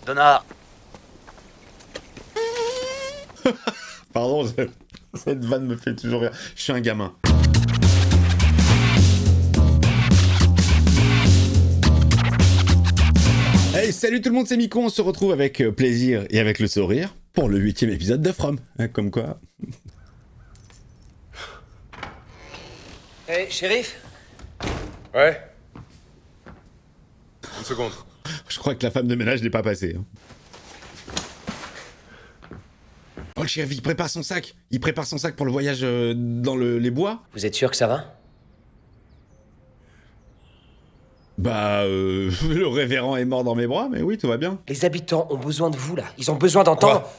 Donna. Pardon, cette vanne me fait toujours rire. Je suis un gamin. Hey, salut tout le monde, c'est Miko. On se retrouve avec plaisir et avec le sourire pour le 8e épisode de From. Hein, comme quoi. Hey, shérif. Ouais. Une seconde. Je crois que la femme de ménage n'est pas passée. Hein. Oh, le shérif, il prépare son sac. Il prépare son sac pour le voyage dans les bois. Vous êtes sûr que ça va? Bah, le révérend est mort dans mes bras, mais oui, tout va bien. Les habitants ont besoin de vous, là. Ils ont besoin d'entendre... Quoi?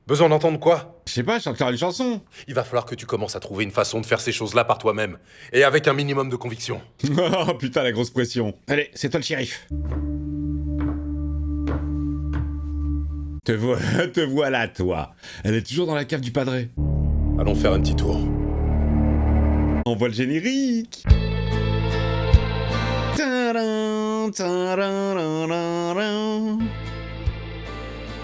Besoin d'entendre quoi? Je sais pas, chante une chanson. Il va falloir que tu commences à trouver une façon de faire ces choses-là par toi-même. Et avec un minimum de conviction. Oh putain, la grosse pression. Allez, c'est toi le shérif. Te voilà, toi. Elle est toujours dans la cave du padré. Allons faire un petit tour. On voit le générique. Tadam, tadam.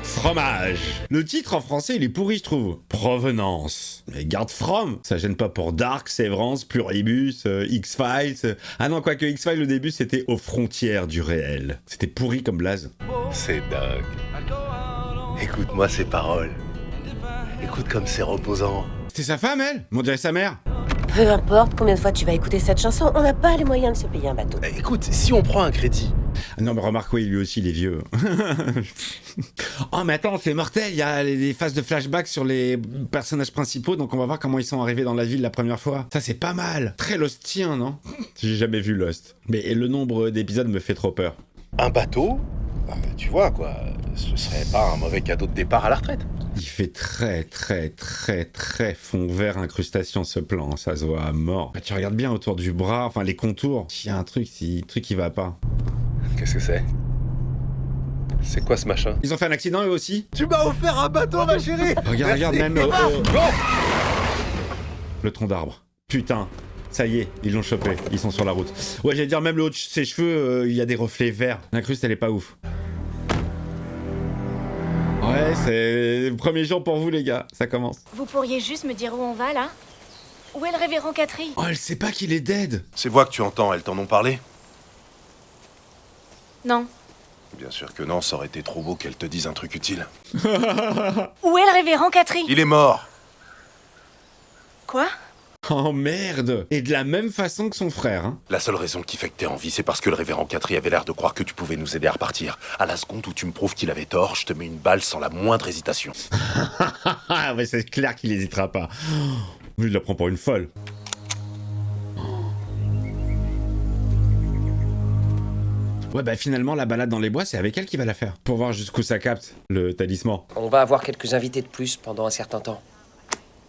Fromage. Le titre en français, il est pourri, je trouve. Provenance. Mais garde From. Ça gêne pas pour Dark, Severance, Pluribus, X-Files. Ah non, quoique X-Files, au début, c'était aux frontières du réel. C'était pourri comme blaze. C'est dingue. Écoute-moi ces paroles. Écoute comme c'est reposant. C'était sa femme, elle? On dirait sa mère. Peu importe combien de fois tu vas écouter cette chanson, on n'a pas les moyens de se payer un bateau. Écoute, si on prend un crédit... Non mais remarque, oui, lui aussi, il est vieux. Oh mais attends, c'est mortel, il y a des phases de flashback sur les personnages principaux, donc on va voir comment ils sont arrivés dans la ville la première fois. Ça c'est pas mal. Très Lostien, non? J'ai jamais vu Lost. Mais le nombre d'épisodes me fait trop peur. Un bateau, tu vois quoi, ce serait pas un mauvais cadeau de départ à la retraite. Il fait très fond vert incrustation ce plan, ça se voit à mort. Bah, tu regardes bien autour du bras, enfin les contours, il y a un truc qui va pas. Qu'est-ce que c'est? C'est quoi ce machin? Ils ont fait un accident eux aussi? Tu m'as offert un bateau, ma chérie. Regarde même le tronc d'arbre. Putain, ça y est, ils l'ont chopé, ils sont sur la route. Ouais, j'allais dire même le haut de ses cheveux, il y a des reflets verts. L'incruste, elle est pas ouf. Ouais, c'est le premier jour pour vous les gars, ça commence. Vous pourriez juste me dire où on va, là? Où est le révérend Catherine? Oh, elle sait pas qu'il est dead. Ces voix que tu entends, elles t'en ont parlé? Non. Bien sûr que non, ça aurait été trop beau qu'elles te disent un truc utile. Où est le révérend Catherine? Il est mort. Quoi? Oh merde. Et de la même façon que son frère, hein. La seule raison qui fait que t'es en vie, c'est parce que le révérend Catherine avait l'air de croire que tu pouvais nous aider à repartir. À la seconde où tu me prouves qu'il avait tort, je te mets une balle sans la moindre hésitation. Ah ouais, c'est clair qu'il hésitera pas. Lui, il la prend pour une folle. Ouais, bah finalement, la balade dans les bois, c'est avec elle qui va la faire. Pour voir jusqu'où ça capte, le talisman. On va avoir quelques invités de plus pendant un certain temps.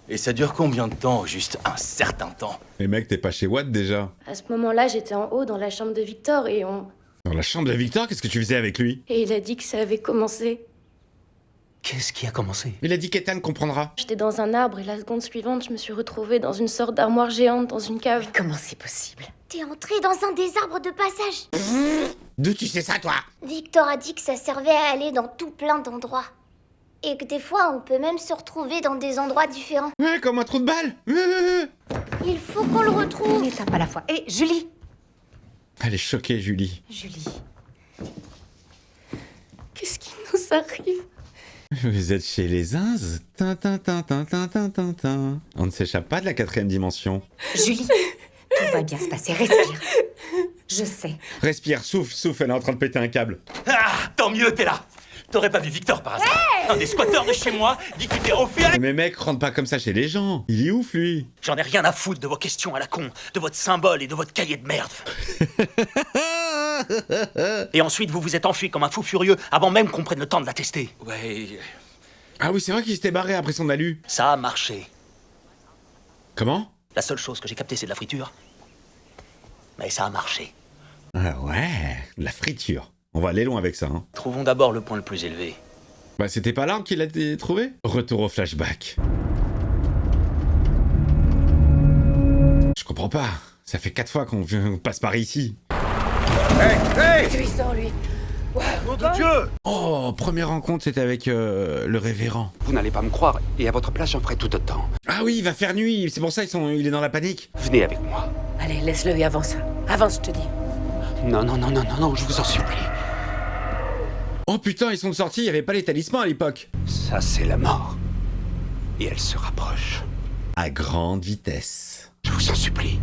Et ça dure combien de temps? Juste un certain temps. Mais mec, t'es pas chez Watt déjà? À ce moment-là, j'étais en haut dans la chambre de Victor et Dans la chambre de Victor, qu'est-ce que tu faisais avec lui? Et il a dit que ça avait commencé. Qu'est-ce qui a commencé? Il a dit qu'Ethan comprendra. J'étais dans un arbre et la seconde suivante, je me suis retrouvée dans une sorte d'armoire géante dans une cave. Comment c'est possible? T'es entré dans un des arbres de passage. D'où tu sais ça, toi? Victor a dit que ça servait à aller dans tout plein d'endroits. Et que des fois, on peut même se retrouver dans des endroits différents. Ouais, comme un trou de balle. Il faut qu'on le retrouve. Une étape à la fois. Et Julie! Elle est choquée, Julie. Julie. Qu'est-ce qui nous arrive? Vous êtes chez les Inz? On ne s'échappe pas de la 4e dimension. Julie! Tout va bien se passer, respire. Je sais. Respire, souffle, elle est en train de péter un câble. Ah, tant mieux, t'es là. T'aurais pas vu Victor par hasard? Un des squatteurs de chez moi dit qu'il t'est refait. Mais mec, rentre pas comme ça chez les gens. Il est ouf, lui. J'en ai rien à foutre de vos questions à la con, de votre symbole et de votre cahier de merde. Et ensuite, vous vous êtes enfui comme un fou furieux avant même qu'on prenne le temps de la tester. Ouais, Ah oui, c'est vrai qu'il s'était barré après son alu. ça a marché. Comment? La seule chose que j'ai captée, c'est de la friture. Mais ça a marché. Ah ouais, la friture. On va aller loin avec ça, hein. Trouvons d'abord le point le plus élevé. Bah c'était pas l'arbre qu'il a trouvé? Retour au flashback. Je comprends pas. Ça fait 4 fois qu'on passe par ici. Tu es sans lui. Waouh. Nom de Dieu! Oh, première rencontre, c'était avec le révérend. Vous n'allez pas me croire, et à votre place, j'en ferai tout autant. Ah oui, il va faire nuit, c'est pour ça il est dans la panique. Venez avec moi. Allez, laisse-le et avance. Avance, je te dis. Non, non, non, non, non, non, je vous en supplie. Oh putain, ils sont sortis, il n'y avait pas les talismans à l'époque. Ça, c'est la mort. Et elle se rapproche. À grande vitesse. Je vous en supplie.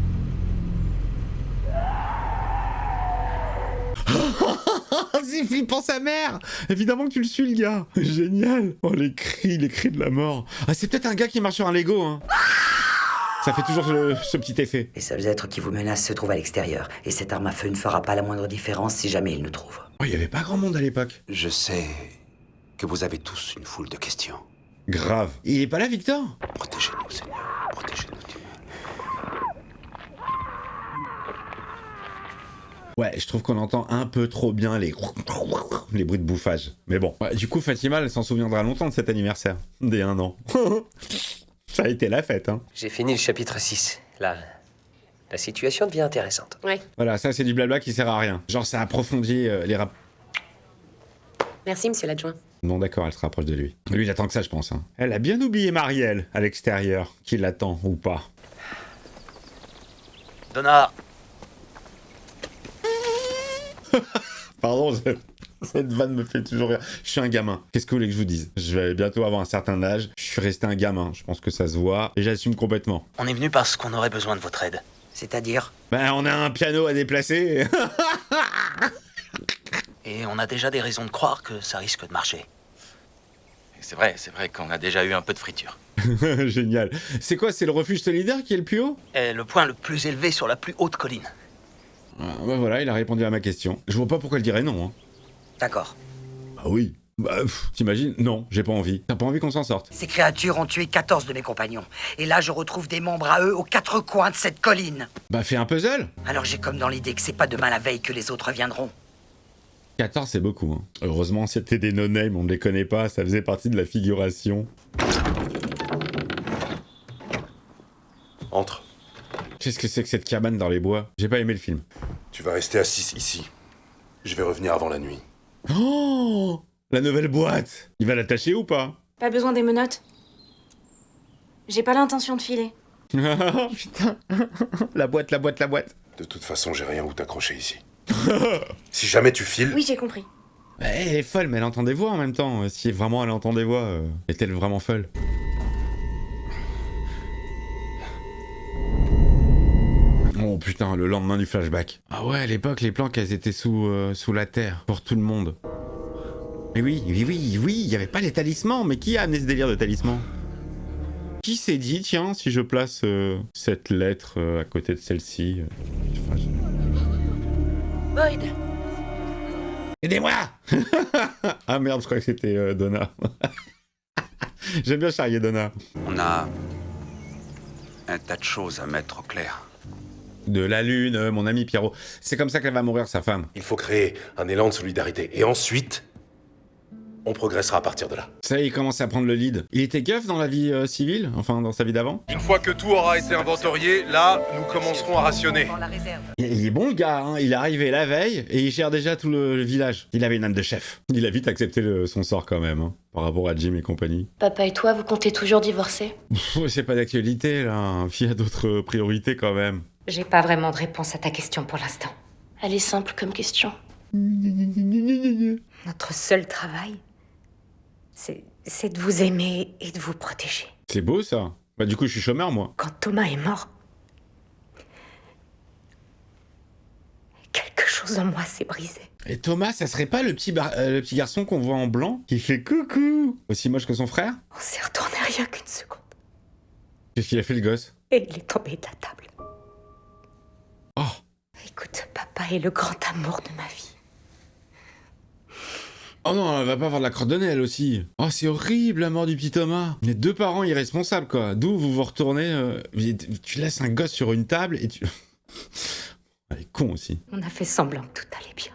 C'est flippant sa mère. Évidemment que tu le suis, le gars. Génial. Oh, les cris de la mort. Ah, c'est peut-être un gars qui marche sur un Lego, hein. Ça fait toujours ce petit effet. Les seuls êtres qui vous menacent se trouvent à l'extérieur, et cette arme à feu ne fera pas la moindre différence si jamais ils nous trouvent. Oh, il n'y avait pas grand monde à l'époque. Je sais que vous avez tous une foule de questions. Grave. Il est pas là, Victor? Protégez-nous, Seigneur. Protégez-nous, Dieu. Ouais, je trouve qu'on entend un peu trop bien les bruits de bouffage. Mais bon. Ouais, du coup, Fatima, elle s'en souviendra longtemps de cet anniversaire. Dès 1 an. Ça a été la fête, hein. J'ai fini le chapitre 6. Là, la situation devient intéressante. Ouais. Voilà, ça c'est du blabla qui sert à rien. Genre, ça approfondit les rap... Merci, monsieur l'adjoint. Non, d'accord, elle se rapproche de lui. Lui, il attend que ça, je pense. Hein. Elle a bien oublié Marielle, à l'extérieur. Qui l'attend, ou pas. Donna. Pardon, cette vanne me fait toujours rire. Je suis un gamin. Qu'est-ce que vous voulez que je vous dise? Je vais bientôt avoir un certain âge. Je suis resté un gamin. Je pense que ça se voit. Et j'assume complètement. On est venu parce qu'on aurait besoin de votre aide. C'est-à-dire? Ben, on a un piano à déplacer. Et on a déjà des raisons de croire que ça risque de marcher. C'est vrai qu'on a déjà eu un peu de friture. Génial. C'est quoi? C'est le refuge solidaire qui est le plus haut? Et le point le plus élevé sur la plus haute colline. Ah, ben voilà, il a répondu à ma question. Je vois pas pourquoi elle dirait non. Hein. D'accord. Bah oui. Bah, t'imagines? Non, j'ai pas envie. T'as pas envie qu'on s'en sorte? Ces créatures ont tué 14 de mes compagnons. Et là, je retrouve des membres à eux aux 4 coins de cette colline. Bah, fais un puzzle. Alors j'ai comme dans l'idée que c'est pas demain la veille que les autres viendront. 14, c'est beaucoup. Hein. Heureusement, c'était des no-name, on ne les connaît pas, ça faisait partie de la figuration. Entre. Qu'est-ce que c'est que cette cabane dans les bois? J'ai pas aimé le film. Tu vas rester assis ici. Je vais revenir avant la nuit. Oh! La nouvelle boîte! Il va l'attacher ou pas? Pas besoin des menottes. J'ai pas l'intention de filer. Putain! La boîte. De toute façon, j'ai rien où t'accrocher ici. Si jamais tu files... Oui, j'ai compris. Elle est folle, mais elle entend des voix en même temps. Si vraiment elle entend des voix, est-elle vraiment folle? Oh putain, le lendemain du flashback. Ah ouais, à l'époque, les planques, elles étaient sous la terre, pour tout le monde. Mais oui, il y avait pas les talismans, mais qui a amené ce délire de talisman? Qui s'est dit, tiens, si je place cette lettre à côté de celle-ci... Boyd. Aidez-moi! Ah merde, je crois que c'était Donna. J'aime bien charrier Donna. On a un tas de choses à mettre au clair. De la lune, mon ami Pierrot. C'est comme ça qu'elle va mourir, sa femme. Il faut créer un élan de solidarité. Et ensuite, on progressera à partir de là. Ça y est, il commence à prendre le lead. Il était keuf dans la vie civile? Enfin, dans sa vie d'avant? Une fois que tout aura été inventorié, là, nous commencerons à rationner. Il est bon, le gars, hein. Il est arrivé la veille et il gère déjà tout le village. Il avait une âme de chef. Il a vite accepté son sort quand même, hein, par rapport à Jim et compagnie. Papa et toi, vous comptez toujours divorcer? C'est pas d'actualité, là. Il y a d'autres priorités quand même. J'ai pas vraiment de réponse à ta question pour l'instant. Elle est simple comme question. Notre seul travail, c'est de vous aimer et de vous protéger. C'est beau, ça. Bah du coup, je suis chômeur, moi. Quand Thomas est mort, quelque chose en moi s'est brisé. Et Thomas, ça serait pas le petit garçon qu'on voit en blanc qui fait coucou? Aussi moche que son frère? On s'est retourné rien qu'une seconde. Qu'est-ce qu'il a fait, le gosse? Et il est tombé de la table. Oh. Écoute, papa est le grand amour de ma vie. Oh non, elle va pas avoir de la crotte de nez, elle aussi. Oh, c'est horrible, la mort du petit Thomas. Les deux parents irresponsables, quoi. D'où vous vous retournez... tu laisses un gosse sur une table et tu... Elle est con aussi. On a fait semblant que tout allait bien.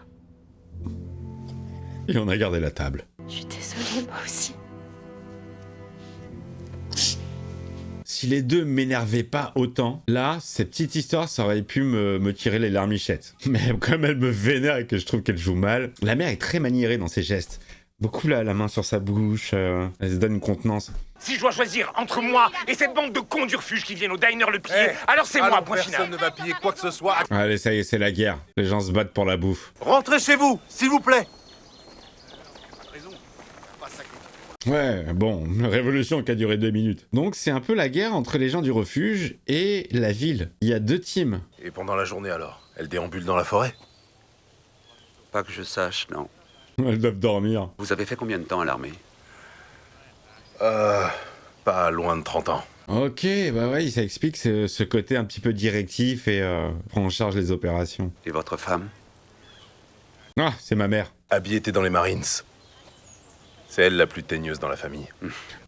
Et on a gardé la table. Je suis désolée, moi aussi. si les deux m'énervaient pas autant, là, cette petite histoire, ça aurait pu me tirer les larmichettes. Mais comme elle me vénère et que je trouve qu'elle joue mal, la mère est très maniérée dans ses gestes. Beaucoup la main sur sa bouche, elle se donne une contenance. Si je dois choisir entre moi et cette bande de cons du refuge qui viennent au diner le piller, alors c'est moi, point final. Personne ne va piller quoi que ce soit. Allez, ça y est, c'est la guerre. Les gens se battent pour la bouffe. Rentrez chez vous, s'il vous plaît. Ouais, bon, une révolution qui a duré 2 minutes. Donc c'est un peu la guerre entre les gens du refuge et la ville. Il y a 2 teams. Et pendant la journée alors? Elle déambule dans la forêt? Pas que je sache, non. Elles doivent dormir. Vous avez fait combien de temps à l'armée? Pas loin de 30 ans. Ok, bah ouais, ça explique ce côté un petit peu directif et prend en charge les opérations. Et votre femme? Ah, c'est ma mère. Abby était dans les Marines. C'est elle la plus teigneuse dans la famille.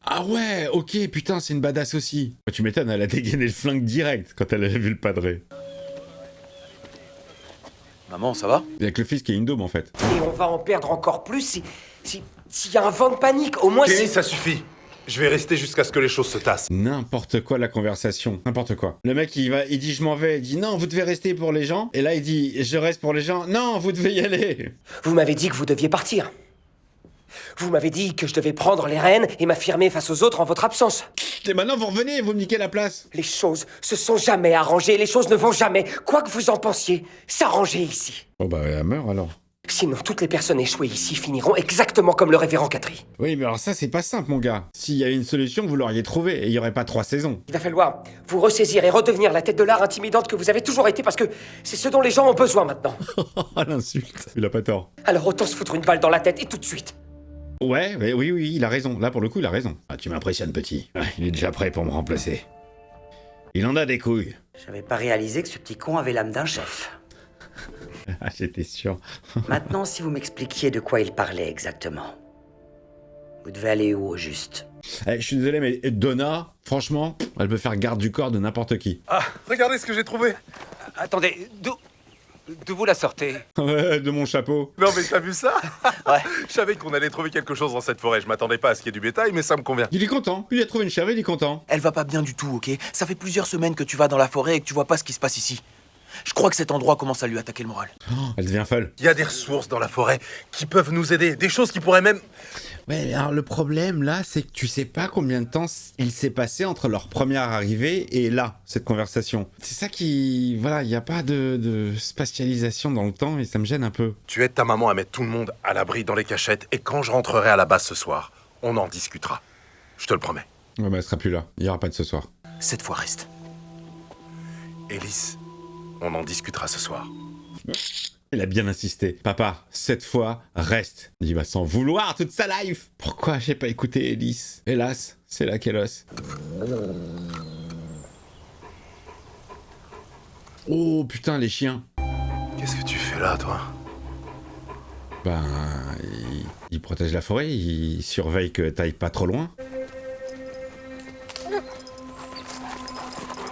Ah ouais, ok, putain, c'est une badass aussi. Bah, tu m'étonnes, elle a dégainé le flingue direct quand elle a vu le padré. Maman, ça va? Il y a que le fils qui est une daube en fait. Et on va en perdre encore plus s'il y a un vent de panique, au moins Kenny, ça suffit. Je vais rester jusqu'à ce que les choses se tassent. N'importe quoi la conversation, n'importe quoi. Le mec il dit je m'en vais, il dit non vous devez rester pour les gens. Et là il dit je reste pour les gens, non vous devez y aller. Vous m'avez dit que vous deviez partir. Vous m'avez dit que je devais prendre les rênes et m'affirmer face aux autres en votre absence. Et maintenant vous revenez et vous me niquez la place. Les choses se sont jamais arrangées, les choses ne vont jamais, quoi que vous en pensiez, s'arranger ici. Oh bah elle meurt alors. Sinon, toutes les personnes échouées ici finiront exactement comme le révérend Catry. Oui mais alors ça c'est pas simple mon gars. S'il y avait une solution vous l'auriez trouvée et il y aurait pas 3 saisons. Il va falloir vous ressaisir et redevenir la tête de l'art intimidante que vous avez toujours été parce que c'est ce dont les gens ont besoin maintenant. Oh l'insulte. Il a pas tort. Alors autant se foutre une balle dans la tête et tout de suite. Ouais, mais oui, il a raison. Là, pour le coup, il a raison. Ah, tu m'impressionnes, petit. Ouais, il est déjà prêt pour me remplacer. Il en a des couilles. J'avais pas réalisé que ce petit con avait l'âme d'un chef. Ah, j'étais sûr. Maintenant, si vous m'expliquiez de quoi il parlait exactement. Vous devez aller où, au juste? Je suis désolé, mais Donna, franchement, elle peut faire garde du corps de n'importe qui. Ah, regardez ce que j'ai trouvé. Attendez, d'où vous la sortez? Ouais, de mon chapeau. Non mais t'as vu ça? Ouais. Je savais qu'on allait trouver quelque chose dans cette forêt. Je m'attendais pas à ce qu'il y ait du bétail, mais ça me convient. Il est content. Il a trouvé une chèvre, il est content. Elle va pas bien du tout, ok? Ça fait plusieurs semaines que tu vas dans la forêt et que tu vois pas ce qui se passe ici. Je crois que cet endroit commence à lui attaquer le moral. Oh, elle devient folle. Il y a des ressources dans la forêt qui peuvent nous aider. Des choses qui pourraient même... Ouais, alors le problème là, c'est que tu sais pas combien de temps il s'est passé entre leur première arrivée et là, cette conversation. C'est ça qui... Voilà, il n'y a pas de spatialisation dans le temps et ça me gêne un peu. Tu aides ta maman à mettre tout le monde à l'abri dans les cachettes et quand je rentrerai à la base ce soir, on en discutera. Je te le promets. Ouais, bah elle sera plus là. Il y aura pas de ce soir. Cette fois, reste. Élise, on en discutera ce soir. Il a bien insisté. Papa, cette fois, reste. Il va s'en vouloir toute sa life. Pourquoi j'ai pas écouté Elise? Hélas, c'est là qu'elle os. Oh putain, les chiens. Qu'est-ce que tu fais là, toi? Ben, il protège la forêt, il surveille que t'ailles pas trop loin.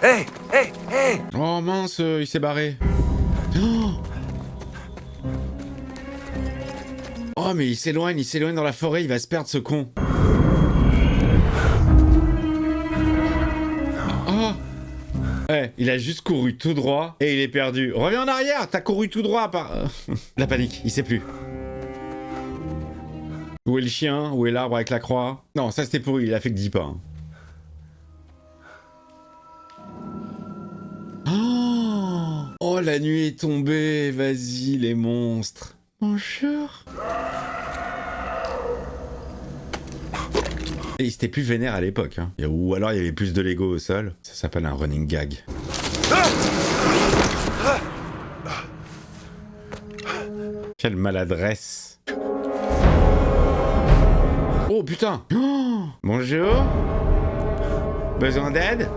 Hé, hé, hé! Oh mince, il s'est barré. Oh, oh mais il s'éloigne dans la forêt, il va se perdre ce con. Oh. Ouais, il a juste couru tout droit et il est perdu. Reviens en arrière, t'as couru tout droit par... La panique, il sait plus. Où est le chien? Où est l'arbre avec la croix? Non, ça c'était pourri, il a fait que 10 pas. Hein. Oh, la nuit est tombée, vas-y les monstres. Bonjour. Et il s'était plus vénère à l'époque, hein. Ou alors il y avait plus de Lego au sol. Ça s'appelle un running gag. Quelle maladresse. Oh putain. Oh, bonjour. Besoin d'aide?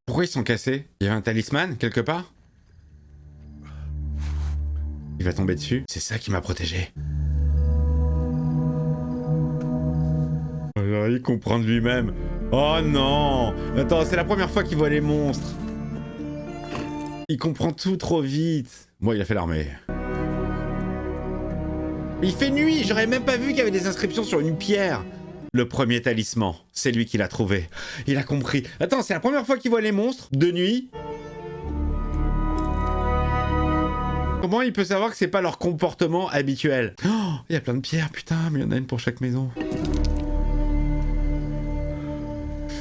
Pourquoi ils sont cassés? Il y avait un talisman quelque part? Il va tomber dessus. C'est ça qui m'a protégé. Il comprend de lui-même. Oh non! Attends, c'est la première fois qu'il voit les monstres. Il comprend tout trop vite. Bon, il a fait l'armée. Il fait nuit, j'aurais même pas vu qu'il y avait des inscriptions sur une pierre. Le premier talisman, c'est lui qui l'a trouvé. Il a compris. Attends, c'est la première fois qu'il voit les monstres, de nuit. Comment il peut savoir que c'est pas leur comportement habituel? Oh, il y a plein de pierres, putain, mais il y en a une pour chaque maison.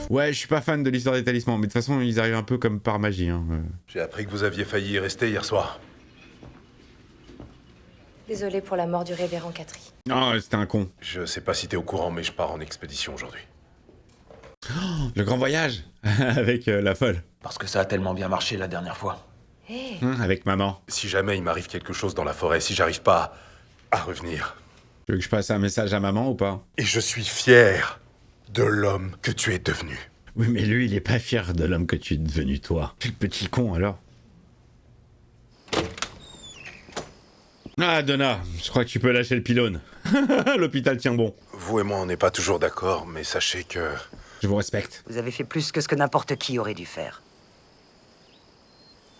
Ouais, je suis pas fan de l'histoire des talismans, mais de toute façon, ils arrivent un peu comme par magie. Hein. J'ai appris que vous aviez failli y rester hier soir. Désolée pour la mort du révérend Catry. Oh, c'était un con. Je sais pas si t'es au courant, mais je pars en expédition aujourd'hui. Oh, le grand voyage avec la folle. Parce que ça a tellement bien marché la dernière fois. Avec maman. Si jamais il m'arrive quelque chose dans la forêt, si j'arrive pas à revenir... Tu veux que je passe un message à maman ou pas? Et je suis fier de l'homme que tu es devenu. Oui, mais lui, il est pas fier de l'homme que tu es devenu, toi. Quel petit con, alors. Ah, Donna, je crois que tu peux lâcher le pylône. L'hôpital tient bon. Vous et moi, on n'est pas toujours d'accord, mais sachez que... Je vous respecte. Vous avez fait plus que ce que n'importe qui aurait dû faire.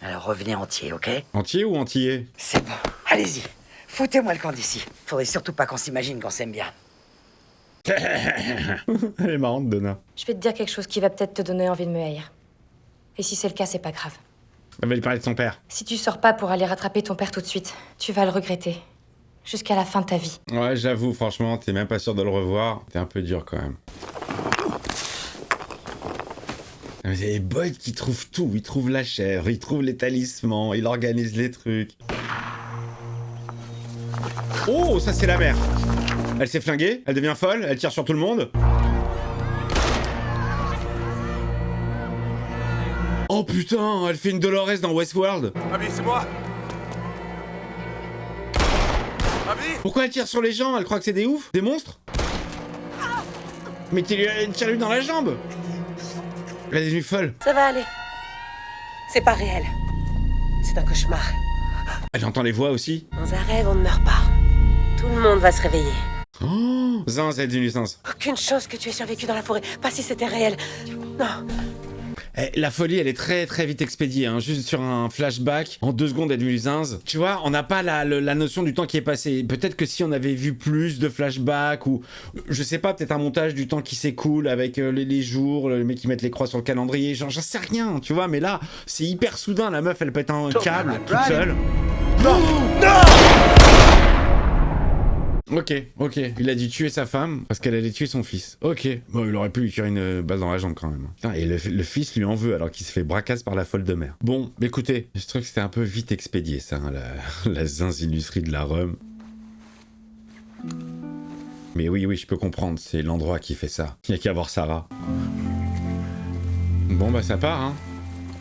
Alors revenez entier, ok? Entier ou entier? C'est bon, allez-y. Foutez-moi le camp d'ici. Faudrait surtout pas qu'on s'imagine qu'on s'aime bien. Elle est marrante, Donna. Je vais te dire quelque chose qui va peut-être te donner envie de me haïr. Et si c'est le cas, c'est pas grave. Elle va lui parler de son père. Si tu sors pas pour aller rattraper ton père tout de suite, tu vas le regretter. Jusqu'à la fin de ta vie. Ouais, j'avoue, franchement, t'es même pas sûr de le revoir. T'es un peu dur, quand même. C'est Boyd qui trouve tout. Il trouve la chèvre, il trouve les talismans, il organise les trucs. Oh, ça c'est la mère. Elle s'est flinguée, elle devient folle, elle tire sur tout le monde. Oh putain, elle fait une Dolores dans Westworld. Abby, c'est moi. Abby. Pourquoi elle tire sur les gens? Elle croit que c'est des oufs? Des monstres? Mais tire-lui dans la jambe. Elle est devenue folle. Ça va aller. C'est pas réel. C'est un cauchemar. Elle entend les voix aussi. Dans un rêve, on ne meurt pas. Tout le monde va se réveiller. Oh, Zans, elle est devenue Zans. Aucune chance que tu aies survécu dans la forêt. Pas si c'était réel. Non. La folie, elle est très très vite expédiée, hein. Juste sur un flashback, en 2 secondes, elle est devenue Zinz. Tu vois, on n'a pas la notion du temps qui est passé. Peut-être que si on avait vu plus de flashbacks, ou je sais pas, peut-être un montage du temps qui s'écoule avec les jours, les mecs qui mettent les croix sur le calendrier, genre j'en sais rien, tu vois, mais là, c'est hyper soudain, la meuf, elle pète un câble toute seule. Non, non. Ok, il a dû tuer sa femme parce qu'elle allait tuer son fils. Ok, bon, il aurait pu lui tirer une balle dans la jambe quand même. Putain, et le fils lui en veut alors qu'il se fait bracasse par la folle de mère. Bon, écoutez, je trouve que c'était un peu vite expédié ça, hein, la zinzindustrie de la Rome. Mais oui, je peux comprendre, c'est l'endroit qui fait ça. Il y a qu'à voir Sarah. Bon bah ça part, hein.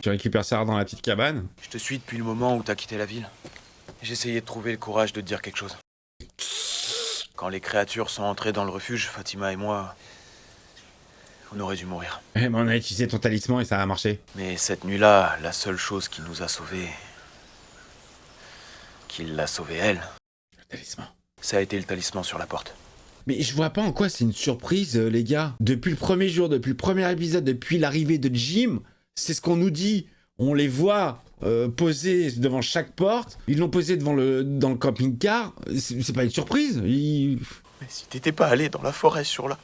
Tu récupères Sarah dans la petite cabane. Je te suis depuis le moment où t'as quitté la ville. J'essayais de trouver le courage de te dire quelque chose. Quand les créatures sont entrées dans le refuge, Fatima et moi, on aurait dû mourir. Mais on a utilisé ton talisman et ça a marché. Mais cette nuit-là, la seule chose qui nous a sauvés, qui l'a sauvée elle, le talisman. Ça a été le talisman sur la porte. Mais je vois pas en quoi c'est une surprise, les gars. Depuis le premier jour, depuis le premier épisode, depuis l'arrivée de Jim, c'est ce qu'on nous dit. On les voit posés devant chaque porte. Ils l'ont posé dans le camping-car. C'est pas une surprise. Mais si t'étais pas allé dans la forêt sur là...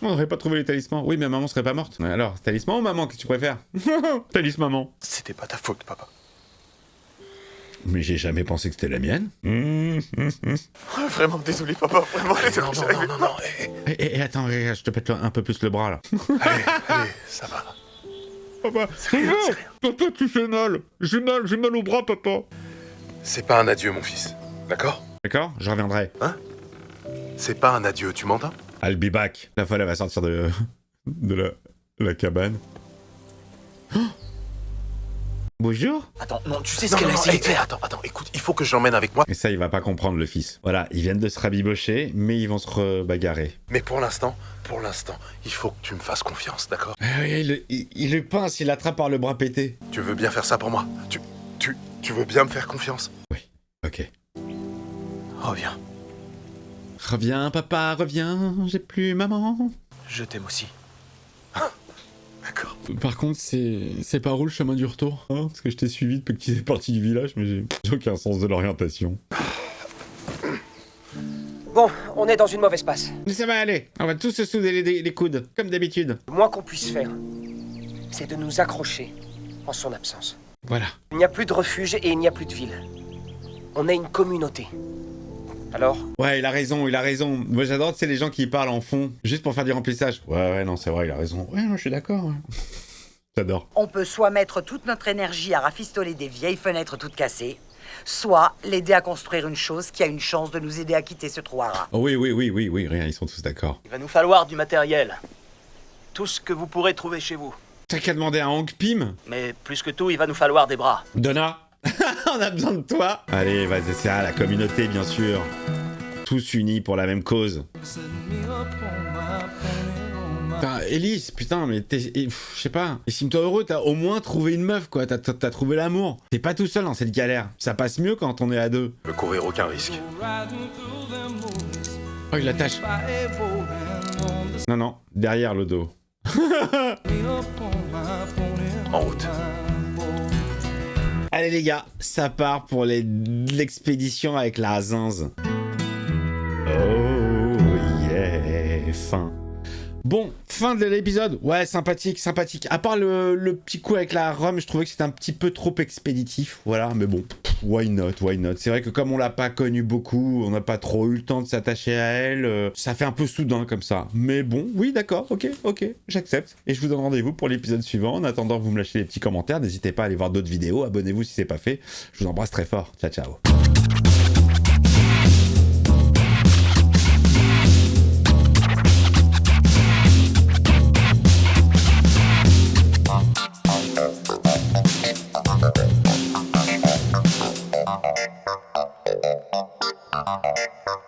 On n'aurait pas trouvé les talismans. Oui, mais maman serait pas morte. Alors, talisman ou maman, qu'est-ce que tu préfères? Talisman, maman. C'était pas ta faute, papa. Mais j'ai jamais pensé que c'était la mienne. Vraiment désolé, papa. Vraiment désolé. Non. Et attends, je te pète un peu plus le bras, là. Allez, ça va. Papa, papa, tu fais mal. J'ai mal au bras, papa. C'est pas un adieu, mon fils. D'accord? D'accord, je reviendrai. Hein? C'est pas un adieu, tu m'entends? I'll be back. La folle, elle va sortir de la cabane. Oh, bonjour. Attends, non, tu sais ce qu'elle a essayé de faire. Attends, écoute, il faut que je l'emmène avec moi. Et ça, il va pas comprendre, le fils. Voilà, ils viennent de se rabibocher, mais ils vont se rebagarrer. Mais pour l'instant, il faut que tu me fasses confiance, d'accord? Il le pince, il l'attrape par le bras pété. Tu veux bien faire ça pour moi? Tu veux bien me faire confiance? Oui, ok. Reviens. Reviens, papa, reviens, j'ai plus maman. Je t'aime aussi. D'accord. Par contre, c'est par où le chemin du retour, hein? Parce que je t'ai suivi depuis que tu es parti du village, mais j'ai aucun sens de l'orientation. Bon, on est dans une mauvaise passe. Mais ça va aller. On va tous se souder les coudes, comme d'habitude. Le moins qu'on puisse faire, c'est de nous accrocher en son absence. Voilà. Il n'y a plus de refuge et il n'y a plus de ville. On est une communauté. Alors? Ouais, il a raison, il a raison. Moi j'adore, tu sais, les gens qui parlent en fond, juste pour faire du remplissage. Ouais, non, c'est vrai, il a raison. Ouais, non, je suis d'accord. Ouais. J'adore. On peut soit mettre toute notre énergie à rafistoler des vieilles fenêtres toutes cassées, soit l'aider à construire une chose qui a une chance de nous aider à quitter ce trou à rats. Oh, oui, rien, ils sont tous d'accord. Il va nous falloir du matériel. Tout ce que vous pourrez trouver chez vous. T'as qu'à demander à Hank Pym. Mais plus que tout, il va nous falloir des bras. Donna, on a besoin de toi. Allez, vas-y, c'est ça, la communauté, bien sûr. Tous unis pour la même cause. Putain, Elise, putain, mais je sais pas. Estime-toi heureux, t'as au moins trouvé une meuf, quoi. T'as trouvé l'amour. T'es pas tout seul dans cette galère. Ça passe mieux quand on est à deux. Ne courir aucun risque. Oh, il l'attache. Non, derrière le dos. En route. Allez les gars, ça part pour l'expédition avec la zinze. Oh yeah, fin. Bon, fin de l'épisode. Ouais, sympathique. À part le petit coup avec la Rome, je trouvais que c'était un petit peu trop expéditif. Voilà, mais bon, why not. C'est vrai que comme on l'a pas connue beaucoup, on n'a pas trop eu le temps de s'attacher à elle, ça fait un peu soudain comme ça. Mais bon, oui, d'accord, ok, j'accepte. Et je vous donne rendez-vous pour l'épisode suivant. En attendant, vous me lâchez des petits commentaires. N'hésitez pas à aller voir d'autres vidéos. Abonnez-vous si c'est pas fait. Je vous embrasse très fort. Ciao, ciao. Thank you.